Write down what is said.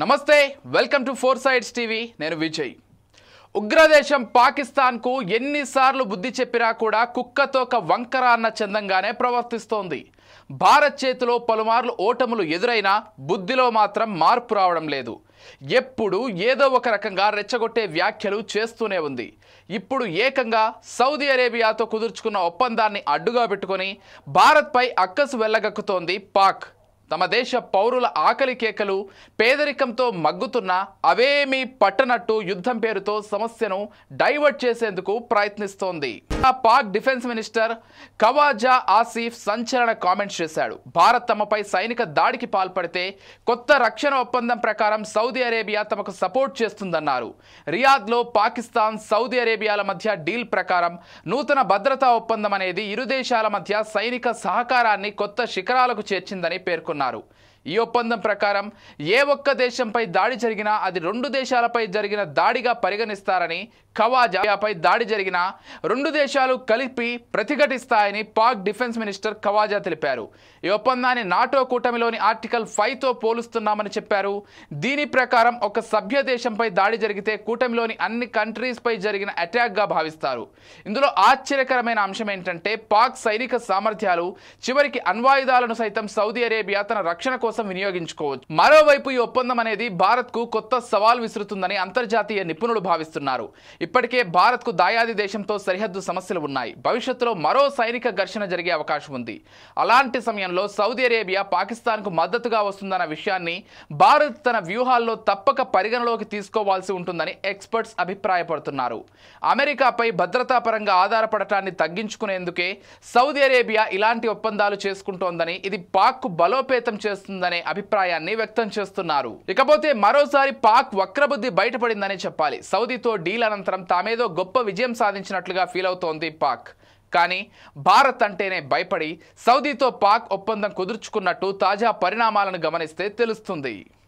నమస్తే welcome to four sides TV నేను విజయ్ ఉగ్రదేశం పాకిస్తాన్కు ఎన్నిసార్లు బుద్ధి చెప్పినా కూడా కుక్కతోక వంకర అన్న చందంగానే ప్రవర్తిస్తోంది భారత్ చేతిలో పలుమార్లు ఓటములు ఎదురైనా బుద్ధిలో మాత్రం మార్పు రావడం లేదు ఎప్పుడు ఏదో ఒక రకంగా రెచ్చగొట్టే వ్యాఖ్యలు చేస్తూనే ఉంది ఇప్పుడు ఏకంగా సౌదీ అరేబియాతో కుదుర్చుకున్న ఒప్పందాన్ని అడ్డుగా పెట్టుకొని భారత్పై అక్కసు వెళ్ళగక్కుతోంది పాక్ తమ దేశ పౌరుల ఆకలి కేకలు పేదరికంతో మగ్గుతున్న అవేమీ పట్టనట్టు యుద్ధం పేరుతో సమస్యను డైవర్ట్ చేసేందుకు ప్రయత్నిస్తోంది పాక్ డిఫెన్స్ మినిస్టర్ ఖవాజా ఆసిఫ్ సంచలన కామెంట్స్ చేశాడు భారత్ తమపై సైనిక దాడికి పాల్పడితే కొత్త రక్షణ ఒప్పందం ప్రకారం సౌదీ అరేబియా తమకు సపోర్ట్ చేస్తుందన్నారు రియాద్లో పాకిస్తాన్ సౌదీ అరేబియాల మధ్య డీల్ ప్రకారం నూతన భద్రతా ఒప్పందం అనేది ఇరు దేశాల మధ్య సైనిక సహకారాన్ని కొత్త శిఖరాలకు చేర్చిందని పేర్కొన్నారు ఈ ఒప్పందం ప్రకారం ఏ ఒక్క దేశంపై దాడి జరిగినా అది రెండు దేశాలపై జరిగిన దాడిగా పరిగణిస్తారని ఖవాజాపై దాడి జరిగిన రెండు దేశాలు కలిపి ప్రతిఘటిస్తాయని పాక్ డిఫెన్స్ మినిస్టర్ ఖవాజా తెలిపారు ఈ ఒప్పందాన్ని నాటో కూటమిలోని ఆర్టికల్ 5తో పోలుస్తున్నామని చెప్పారు దీని ప్రకారం ఒక సభ్య దేశంపై దాడి జరిగితే కూటమిలోని అన్ని కంట్రీస్పై జరిగిన అటాక్గా భావిస్తారు ఇందులో ఆశ్చర్యకరమైన అంశం ఏంటంటే పాక్ సైనిక సామర్థ్యాలు చివరికి అణ్వాయుధాలను సైతం సౌదీ అరేబియా తన రక్షణ కోసం వినియోగించుకోవచ్చు మరోవైపు ఈ ఒప్పందం అనేది భారత్కు కొత్త సవాల్ విసురుతుందని అంతర్జాతీయ నిపుణులు భావిస్తున్నారు ఇప్పటికే భారత్కు దాయాది దేశంతో సరిహద్దు సమస్యలు ఉన్నాయి భవిష్యత్తులో మరో సైనిక ఘర్షణ జరిగే అవకాశం ఉంది అలాంటి సమయంలో సౌదీ అరేబియా పాకిస్తాన్కు మద్దతుగా వస్తుందన్న విషయాన్ని భారత్ తన వ్యూహాల్లో తప్పక పరిగణలోకి తీసుకోవాల్సి ఉంటుందని ఎక్స్పర్ట్స్ అభిప్రాయపడుతున్నారు అమెరికాపై భద్రతా పరంగా ఆధారపడటాన్ని తగ్గించుకునేందుకే సౌదీ అరేబియా ఇలాంటి ఒప్పందాలు చేసుకుంటోందని ఇది పాక్కు బలోపేతం చేస్తుందనే అభిప్రాయాన్ని వ్యక్తం చేస్తున్నారు ఇకపోతే మరోసారి పాక్ వక్రబుద్ధి బయటపడిందని చెప్పాలి సౌదీతో డీల్ అనంతరం తామేదో గొప్ప విజయం సాధించినట్లుగా ఫీల్ అవుతోంది పాక్ కానీ భారత్ అంటేనే భయపడి సౌదీతో పాక్ ఒప్పందం కుదుర్చుకున్నట్టు తాజా పరిణామాలను గమనిస్తే తెలుస్తుంది